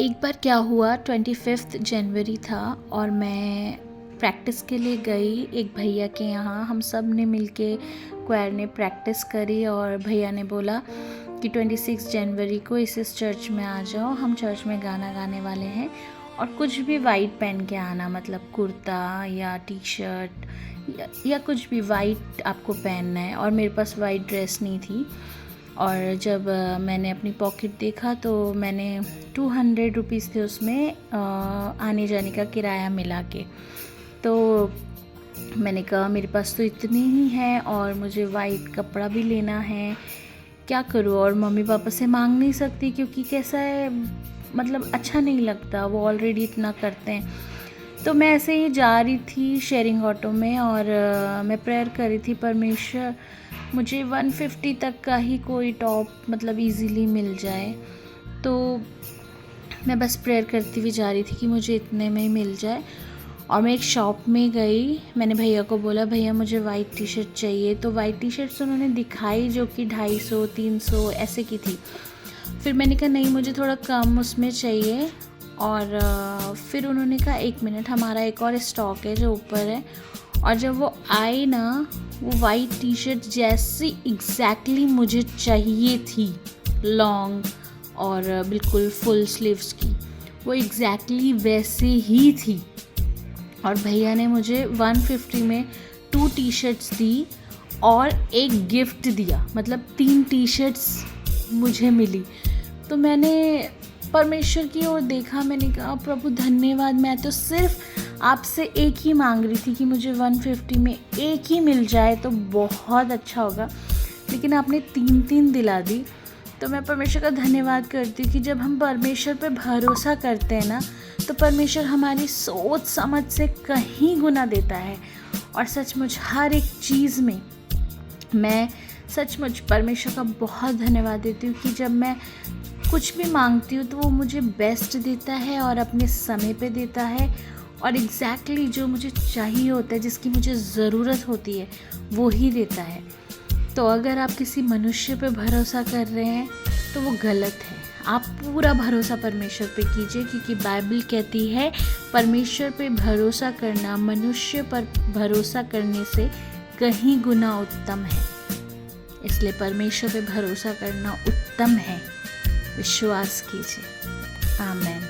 एक बार क्या हुआ, 25 जनवरी था और मैं प्रैक्टिस के लिए गई एक भैया के यहाँ। हम सब ने मिलके क्वायर ने प्रैक्टिस करी और भैया ने बोला कि 26 जनवरी को इस चर्च में आ जाओ, हम चर्च में गाना गाने वाले हैं और कुछ भी वाइट पहन के आना, मतलब कुर्ता या टी शर्ट या कुछ भी वाइट आपको पहनना है। और मेरे पास वाइट ड्रेस नहीं थी और जब मैंने अपनी पॉकेट देखा तो मैंने 200 रुपीज़ थे उसमें आने जाने का किराया मिला के। तो मैंने कहा मेरे पास तो इतने ही हैं और मुझे वाइट कपड़ा भी लेना है, क्या करूँ। और मम्मी पापा से मांग नहीं सकती क्योंकि कैसा है, मतलब अच्छा नहीं लगता, वो ऑलरेडी इतना करते हैं। तो मैं ऐसे ही जा रही थी शेयरिंग ऑटो में और मैं प्रेयर कर रही थी, परमेश्वर मुझे 150 तक का ही कोई टॉप मतलब इजीली मिल जाए। तो मैं बस प्रेयर करती हुई जा रही थी कि मुझे इतने में ही मिल जाए। और मैं एक शॉप में गई, मैंने भैया को बोला भैया मुझे वाइट टी शर्ट चाहिए। तो वाइट टी शर्ट्स उन्होंने दिखाई जो कि 250 300 ऐसे की थी। फिर मैंने कहा नहीं, मुझे थोड़ा कम उसमें चाहिए। और फिर उन्होंने कहा 1 मिनट, हमारा एक और स्टॉक है जो ऊपर है। और जब वो आई ना, वो वाइट टी शर्ट जैसी एग्जैक्टली मुझे चाहिए थी, लॉन्ग और बिल्कुल फुल स्लीव्स की, वो एग्जैक्टली वैसे ही थी। और भैया ने मुझे 150 में 2 टी शर्ट्स दी और एक गिफ्ट दिया, मतलब 3 टी शर्ट्स मुझे मिली। तो मैंने परमेश्वर की ओर देखा, मैंने कहा प्रभु धन्यवाद, मैं तो सिर्फ आपसे एक ही मांग रही थी कि मुझे 150 में एक ही मिल जाए तो बहुत अच्छा होगा, लेकिन आपने 3 दिला दी। तो मैं परमेश्वर का धन्यवाद करती हूँ कि जब हम परमेश्वर पे भरोसा करते हैं ना, तो परमेश्वर हमारी सोच समझ से कहीं गुना देता है। और सचमुच हर एक चीज़ में मैं सचमुच परमेश्वर का बहुत धन्यवाद देती हूँ कि जब मैं कुछ भी मांगती हूँ तो वो मुझे बेस्ट देता है और अपने समय पे देता है और एग्जैक्टली जो मुझे चाहिए होता है, जिसकी मुझे ज़रूरत होती है, वो ही देता है। तो अगर आप किसी मनुष्य पे भरोसा कर रहे हैं तो वो गलत है। आप पूरा भरोसा परमेश्वर पे कीजिए, क्योंकि बाइबल कहती है परमेश्वर पे भरोसा करना मनुष्य पर भरोसा करने से कहीं गुना उत्तम है। इसलिए परमेश्वर पे भरोसा करना उत्तम है। विश्वास कीजिए। आमीन।